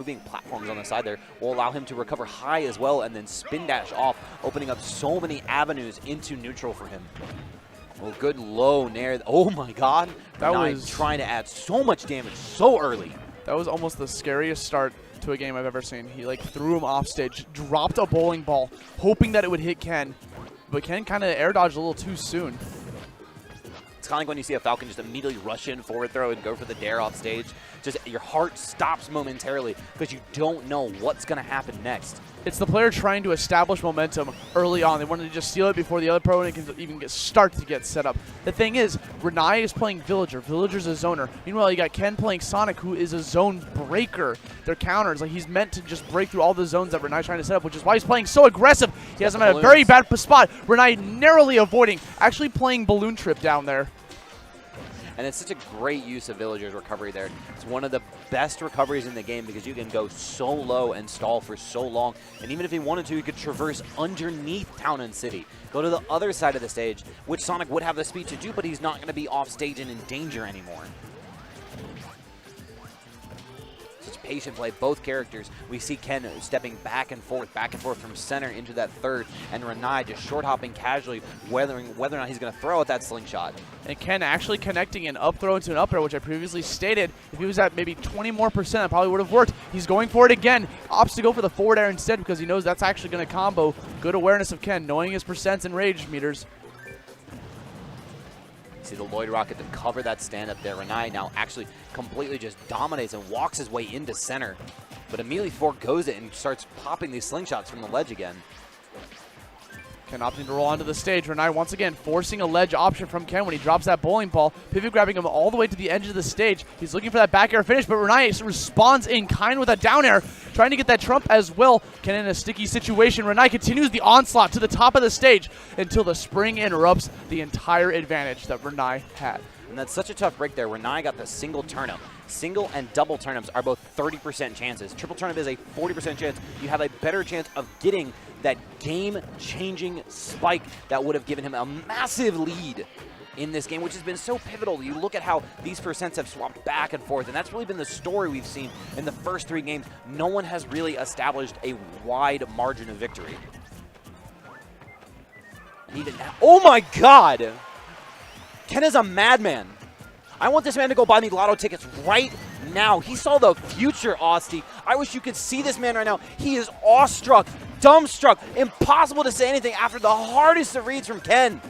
moving platforms on the side there will allow him to recover high as well and then spin dash off, opening up so many avenues into neutral for him. Well, good low nair. Oh my god. That was trying to add so much damage so early. That was almost the scariest start to a game I've ever seen. He like threw him off stage, dropped a bowling ball, hoping that it would hit Ken, but Ken kind of air dodged a little too soon. It's kind of like when you see a Falcon just immediately rush in, forward throw, and go for the dare off stage. Just your heart stops momentarily because you don't know what's going to happen next. It's the player trying to establish momentum early on. They wanted to just steal it before the other opponent can even start to get set up. The thing is, Renai is playing Villager. Villager's a zoner. Meanwhile, you got Ken playing Sonic, who is a zone breaker. Their counters, like he's meant to just break through all the zones that Renai's trying to set up, which is why he's playing so aggressive. He has him at a very bad spot. Renai narrowly avoiding, actually playing Balloon Trip down there. And it's such a great use of Villager's recovery there. It's one of the best recoveries in the game because you can go so low and stall for so long. And even if he wanted to, he could traverse underneath Town and City. Go to the other side of the stage, which Sonic would have the speed to do, but he's not going to be off stage and in danger anymore. Such patient play, both characters. We see Ken stepping back and forth from center into that third, and Renai just short hopping casually, whether or not he's going to throw at that slingshot. And Ken actually connecting an up throw into an up air, which I previously stated, if he was at maybe 20 more percent, that probably would have worked. He's going for it again, opts to go for the forward air instead because he knows that's actually going to combo. Good awareness of Ken, knowing his percents and rage meters. See the Lloyd Rocket to cover that stand up there. Renai now actually completely just dominates and walks his way into center, but immediately forgoes it and starts popping these slingshots from the ledge again. Ken opting to roll onto the stage. Renai once again forcing a ledge option from Ken when he drops that bowling ball. Pivot grabbing him all the way to the edge of the stage. He's looking for that back air finish, but Renai responds in kind with a down air, trying to get that trump as well. Ken in a sticky situation. Renai continues the onslaught to the top of the stage until the spring interrupts the entire advantage that Renai had. And that's such a tough break there. Renai got the single turnip. Single and double turnips are both 30% chances. Triple turnip is a 40% chance. You have a better chance of getting that game-changing spike that would have given him a massive lead in this game, which has been so pivotal. You look at how these percents have swapped back and forth, and that's really been the story we've seen in the first 3 games. No one has really established a wide margin of victory. Oh my god! Ken is a madman. I want this man to go buy me lotto tickets right now. He saw the future, Austin. I wish you could see this man right now. He is awestruck, dumbstruck, impossible to say anything after the hardest of reads from Ken.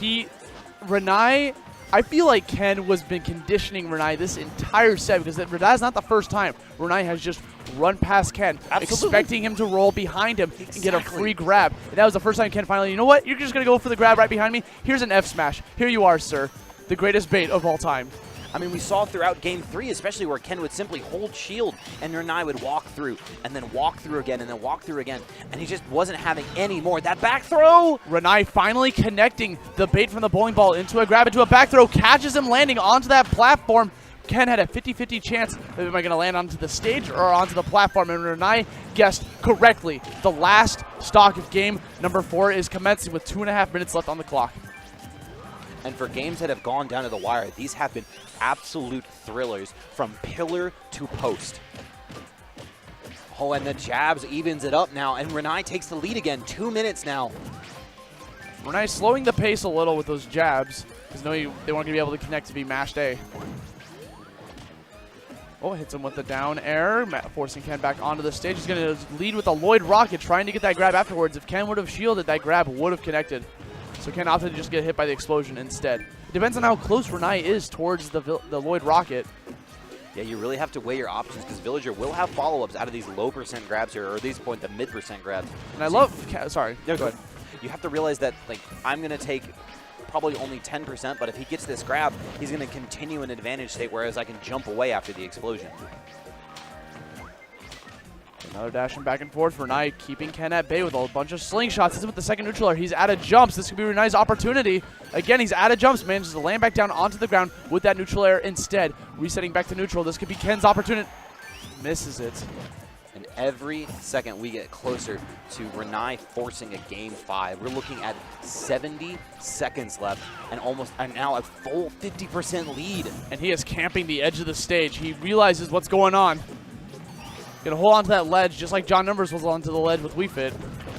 Renai, I feel like Ken has been conditioning Renai this entire set because Renai's not the first time Renai has just run past Ken, expecting him to roll behind him and get a free grab. And that was the first time Ken finally, you know what, you're just going to go for the grab right behind me? Here's an F smash. Here you are, sir. The greatest bait of all time. I mean, we saw throughout Game 3, especially where Ken would simply hold shield and Renai would walk through and then walk through again and then walk through again, and he just wasn't having any more. That back throw! Renai finally connecting the bait from the bowling ball into a grab, into a back throw, catches him landing onto that platform. Ken had a 50-50 chance of am I going to land onto the stage or onto the platform, and Renai guessed correctly. The last stock of game number 4 is commencing with 2.5 minutes left on the clock. And for games that have gone down to the wire, these have been absolute thrillers from pillar to post. Oh, and the jabs evens it up now, and Renai takes the lead again. 2 minutes now. Renai slowing the pace a little with those jabs because they want to be able to connect to be mashed A. Oh, hits him with the down air, forcing Ken back onto the stage. He's going to lead with a Lloyd Rocket, trying to get that grab afterwards. If Ken would have shielded, that grab would have connected. So Ken opted to just get hit by the explosion instead. It depends on how close Renai is towards the Lloyd Rocket. Yeah, you really have to weigh your options because Villager will have follow-ups out of these low percent grabs here, or at these point the mid percent grabs. And I love, sorry. No, go ahead. You have to realize that, like, I'm going to take probably only 10%, but if he gets this grab, he's going to continue in advantage state, whereas I can jump away after the explosion. Another dashing back and forth. Renai keeping Ken at bay with a bunch of slingshots. This is with the second neutral air. He's out of jumps. This could be Renai's opportunity. Again, he's out of jumps. Manages to land back down onto the ground with that neutral air instead. Resetting back to neutral. This could be Ken's opportunity. Misses it. And every second we get closer to Renai forcing a game 5. We're looking at 70 seconds left and now a full 50% lead. And he is camping the edge of the stage. He realizes what's going on. Gonna hold on to that ledge just like John Numbers was onto the ledge with Wii Fit.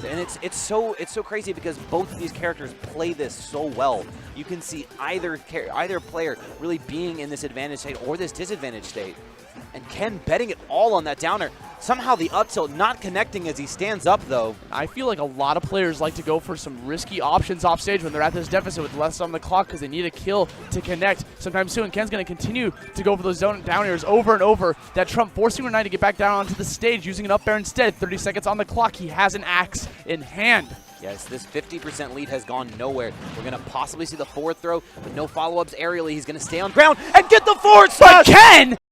And it's so crazy because both of these characters play this so well. You can see either player really being in this advantage state or this disadvantage state. And Ken betting it all on that downer. Somehow the up tilt not connecting as he stands up, though. I feel like a lot of players like to go for some risky options off stage when they're at this deficit with less on the clock because they need a kill to connect sometime soon. Ken's going to continue to go for those down airs over and over. That Trump forcing Renai to get back down onto the stage using an up air instead. 30 seconds on the clock. He has an axe in hand. Yes, this 50% lead has gone nowhere. We're going to possibly see the forward throw, but no follow-ups aerially. He's going to stay on ground and get the forward slash. But Ken